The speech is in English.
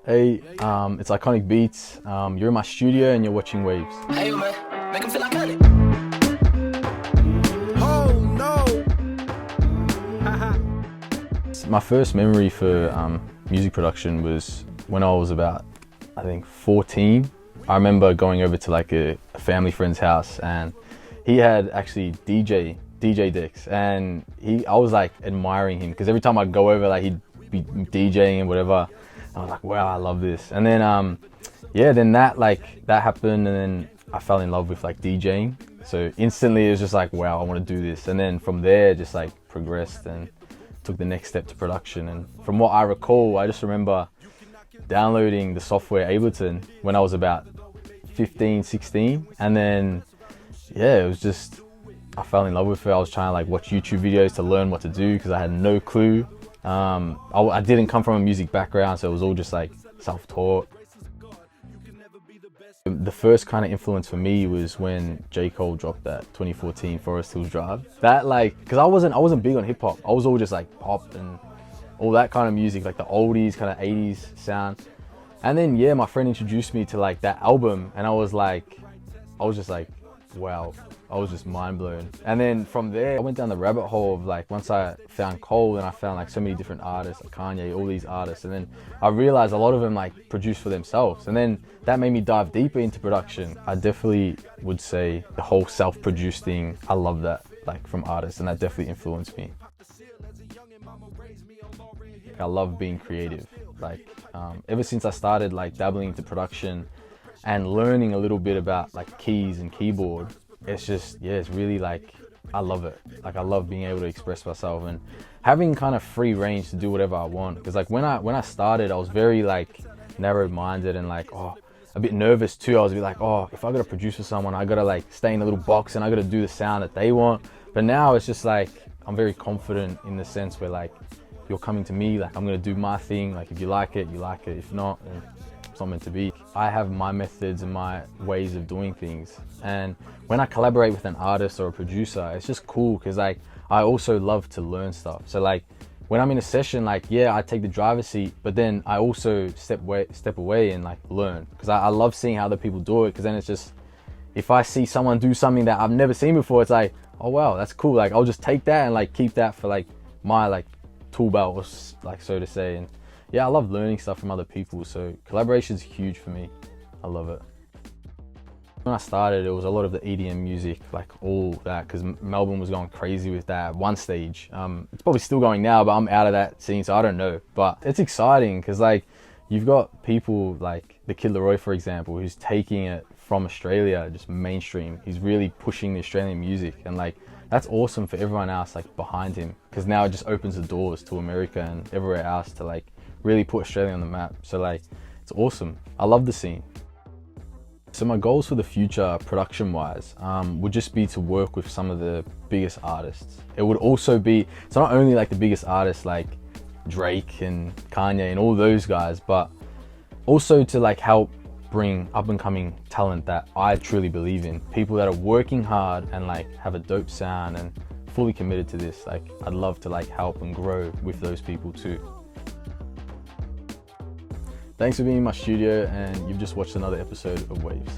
Hey, it's Iconic Beats. You're in my studio and you're watching Waves. Hey, man, make him feel iconic. Oh no! My first memory for music production was when I was about, I think, 14. I remember going over to like a family friend's house, and he had actually DJ decks, and I was like admiring him because every time I'd go over, like he'd be DJing and whatever. I was like, wow, I love this. And then then that happened, and then I fell in love with like DJing. So instantly it was just like, wow, I want to do this. And then from there, just like progressed and took the next step to production. And from what I recall, I just remember downloading the software Ableton when I was about 15, 16. And then, yeah, it was just, I fell in love with it. I was trying to like watch YouTube videos to learn what to do because I had no clue. I didn't come from a music background, so it was all just like self-taught. The first kind of influence for me was when J. Cole dropped that 2014 Forest Hills Drive. That like, because I wasn't big on hip hop. I was all just like pop and all that kind of music, like the oldies kind of 80s sound. And then yeah, my friend introduced me to like that album, and I was just like, wow, I was just mind blown. And then from there, I went down the rabbit hole of like, once I found Cole, and I found like so many different artists, like Kanye, all these artists. And then I realized a lot of them like produce for themselves. And then that made me dive deeper into production. I definitely would say the whole self-produced thing, I love that, like from artists, and that definitely influenced me. I love being creative. Like ever since I started like dabbling into production and learning a little bit about like keys and keyboard, it's just, yeah, it's really like, I love it. Like I love being able to express myself and having kind of free range to do whatever I want. Because like when I started, I was very like narrow-minded and like, a bit nervous too. I was a bit like, if I gotta produce for someone, I gotta like stay in a little box and I gotta do the sound that they want. But now it's just like, I'm very confident in the sense where like, you're coming to me, like I'm gonna do my thing. Like if you like it, you like it. If not, then it's not meant to be. I have my methods and my ways of doing things. And when I collaborate with an artist or a producer, it's just cool because like, I also love to learn stuff. So like when I'm in a session, like, yeah, I take the driver's seat, but then I also step away and like learn. Because I love seeing how other people do it, because then it's just, if I see someone do something that I've never seen before, it's like, oh wow, that's cool. Like I'll just take that and like keep that for like my like tool belt, like so to say. And yeah, I love learning stuff from other people, so collaboration is huge for me. I love it. When I started, it was a lot of the EDM music, like all that, because Melbourne was going crazy with that at one stage. It's probably still going now, but I'm out of that scene, so I don't know. But it's exciting because like you've got people like the Kid Laroi, for example, who's taking it from Australia, just mainstream. He's really pushing the Australian music, and like that's awesome for everyone else like behind him, because now it just opens the doors to America and everywhere else to like really put Australia on the map. So like, it's awesome. I love the scene. So my goals for the future, production wise, would just be to work with some of the biggest artists. It would also be, it's not only like the biggest artists like Drake and Kanye and all those guys, but also to like help bring up and coming talent that I truly believe in. People that are working hard and like have a dope sound and fully committed to this. Like I'd love to like help and grow with those people too. Thanks for being in my studio, and you've just watched another episode of Waves.